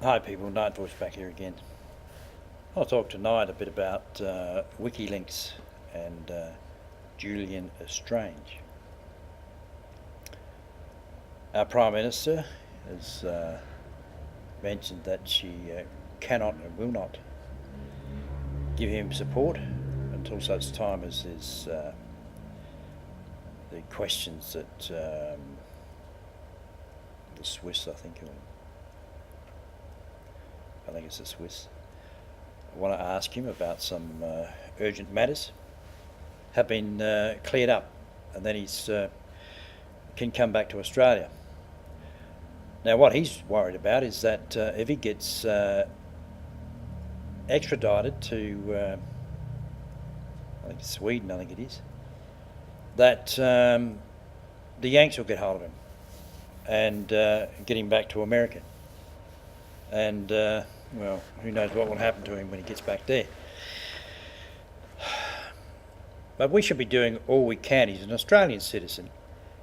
Hi people, Night Voice back here again. I'll talk tonight a bit about wikileaks and Julian Assange. Our Prime Minister has mentioned that she cannot and will not give him support until such time as there's the questions that the Swiss, I think it's the Swiss, I want to ask him about some urgent matters have been cleared up, and then he's can come back to Australia. Now what he's worried about is that if he gets extradited to I think it's Sweden, I think it is, that the Yanks will get hold of him and get him back to America. And well, who knows what will happen to him when he gets back there. But we should be doing all we can. He's an Australian citizen.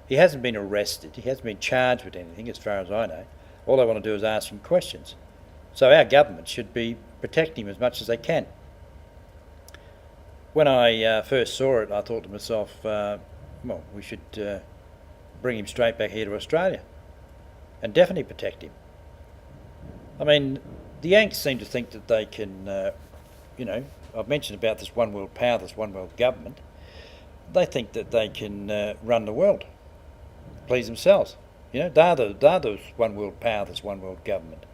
He hasn't been arrested. He hasn't been charged with anything, as far as I know. All they want to do is ask him questions. So our government should be protecting him as much as they can. When I first saw it, I thought to myself, well, we should bring him straight back here to Australia and definitely protect him. I mean, the Yanks seem to think that they can, I've mentioned about this one world power, this one world government. They think that they can run the world, please themselves. They're the one world power, this one world government.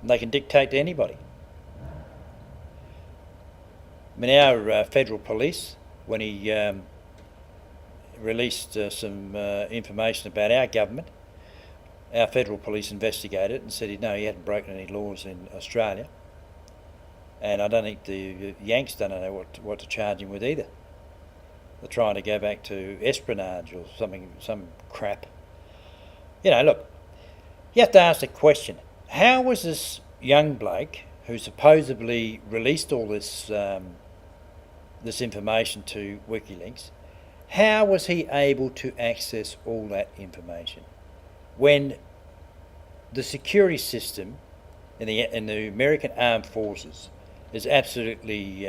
And they can dictate to anybody. I mean, our federal police, when he released some information about our government, our federal police investigated it and said no, he hadn't broken any laws in Australia. And I don't think the Yanks don't know what to charge him with either. They're trying to go back to espionage or something, some crap. Look, you have to ask the question, how was this young bloke who supposedly released all this this information to WikiLeaks, how was he able to access all that information when the security system in the American Armed Forces is absolutely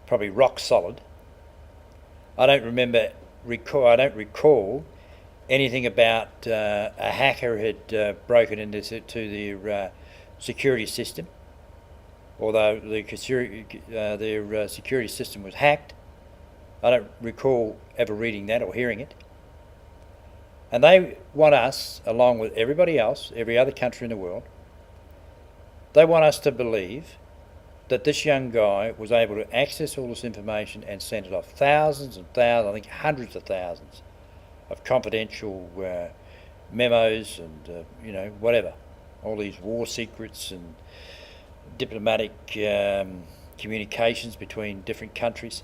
probably rock solid? I don't recall anything about a hacker had broken into their security system, although their security system was hacked. I don't recall ever reading that or hearing it. And they want us, along with everybody else, every other country in the world, they want us to believe that this young guy was able to access all this information and send it off. Thousands and thousands, I think hundreds of thousands of confidential memos and, whatever. All these war secrets and diplomatic communications between different countries.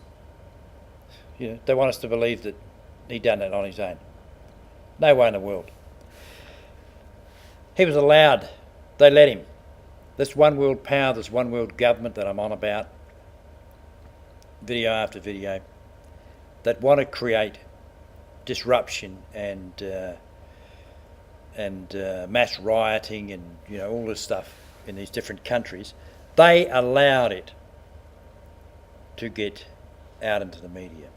They want us to believe that he done that on his own. No way in the world. He was allowed, they let him. This one world power, this one world government that I'm on about, video after video, that want to create disruption and mass rioting and all this stuff in these different countries, they allowed it to get out into the media.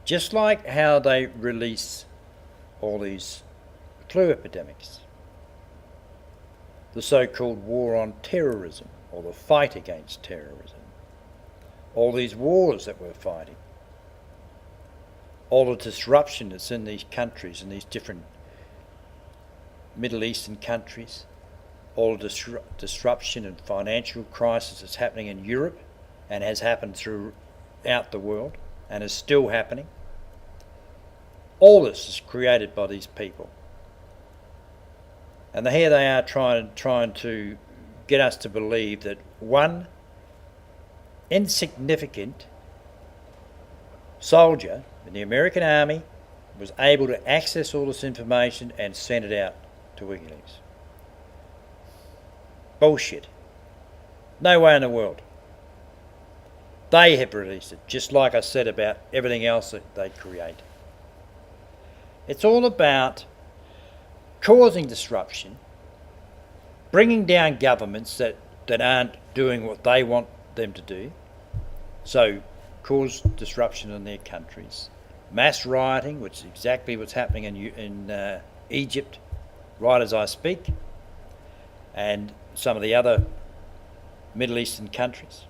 Just like how they release all these flu epidemics, the so-called war on terrorism or the fight against terrorism, all these wars that we're fighting, all the disruption that's in these countries, in these different Middle Eastern countries, all the disruption and financial crisis that's happening in Europe and has happened throughout the world and is still happening. All this is created by these people. And here they are trying to get us to believe that one insignificant soldier in the American Army was able to access all this information and send it out to WikiLeaks. Bullshit. No way in the world. They have released it, just like I said about everything else that they create. It's all about causing disruption bringing down governments that aren't doing what they want them to do, so cause disruption in their countries. Mass rioting, which is exactly what's happening in Egypt right as I speak, and some of the other Middle Eastern countries.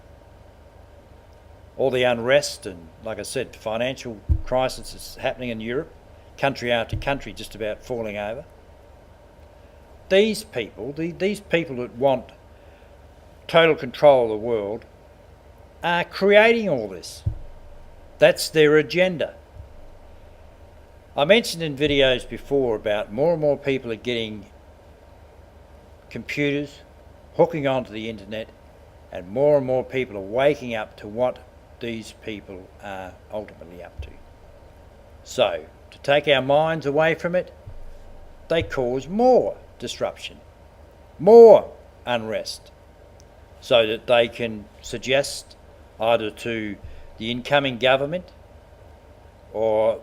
All the unrest and, like I said, financial crisis is happening in Europe, country after country just about falling over. These people that want total control of the world are creating all this. That's their agenda. I mentioned in videos before about more and more people are getting computers, hooking onto the internet, and more people are waking up to what these people are ultimately up to. So, to take our minds away from it, they cause more disruption, more unrest, so that they can suggest either to the incoming government or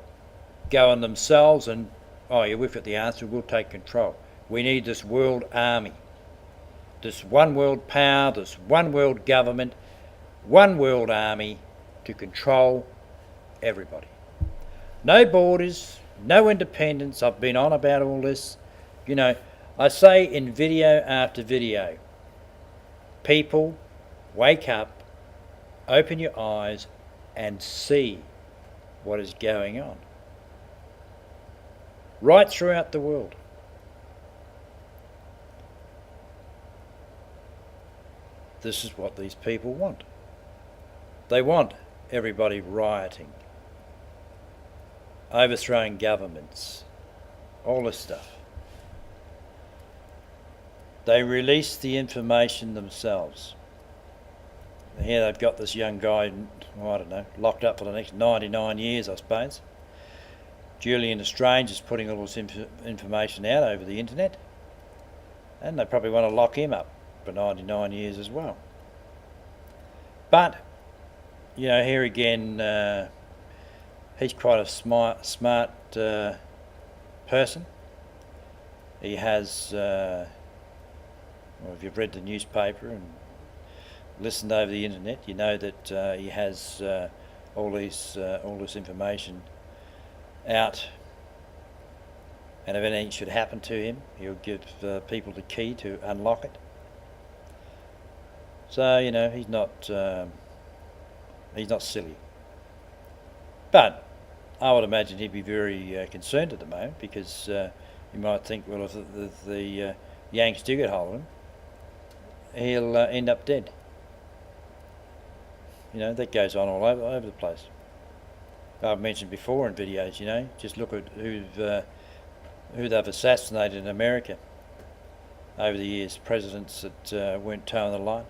go on themselves and, oh yeah, we've got the answer, we'll take control. We need this world army, this one world power, this one world government, one world army to control everybody. No borders, no independence. I've been on about all this. You know, I say in video after video, people, wake up, open your eyes and see what is going on right throughout the world. This is what these people want. They want everybody rioting, overthrowing governments, all this stuff. They release the information themselves. Here they've got this young guy, I don't know, locked up for the next 99 years, I suppose. Julian Assange is putting all this information out over the internet, and they probably want to lock him up for 99 years as well. But, you know, here again, he's quite a smart person. He has, well, if you've read the newspaper and listened over the internet, you know that he has all this information out, and if anything should happen to him, he'll give people the key to unlock it. So, you know, he's not silly. But I would imagine he'd be very concerned at the moment, because you might think, well, if the Yanks do get hold of him, he'll end up dead. You know, that goes on all over the place. I've mentioned before in videos, you know, just look at who they've assassinated in America over the years, presidents that weren't towing the line,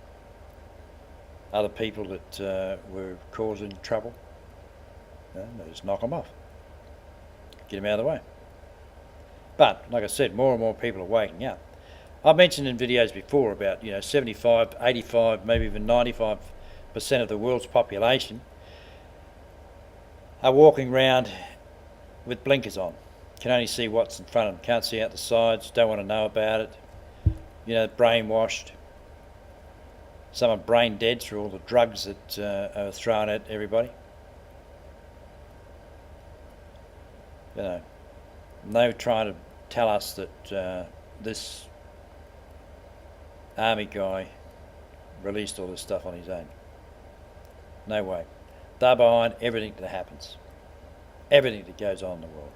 other people that were causing trouble. You know, they just knock them off, get them out of the way. But, like I said, more and more people are waking up. I've mentioned in videos before about, you know, 75, 85, maybe even 95% of the world's population are walking around with blinkers on. Can only see what's in front of them, can't see out the sides, don't want to know about it. You know, brainwashed. Some are brain dead through all the drugs that are thrown at everybody. You know, and they were trying to tell us that this army guy released all this stuff on his own. No way. They're behind everything that happens, everything that goes on in the world.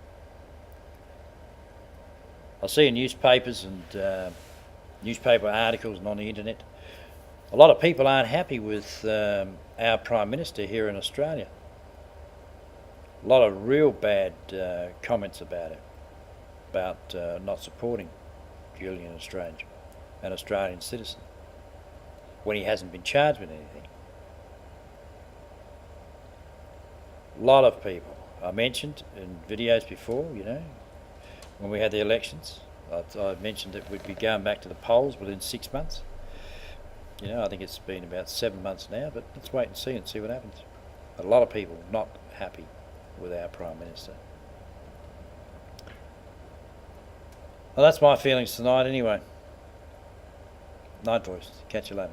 I see in newspapers and newspaper articles and on the internet, a lot of people aren't happy with our Prime Minister here in Australia. A lot of real bad comments about it, about not supporting Julian Assange, an Australian citizen, when he hasn't been charged with anything. A lot of people. I mentioned in videos before, you know, when we had the elections, I mentioned that we'd be going back to the polls within 6 months. You know, I think it's been about 7 months now, but let's wait and see what happens. A lot of people not happy with our Prime Minister. Well, that's my feelings tonight anyway. Night voice. Catch you later.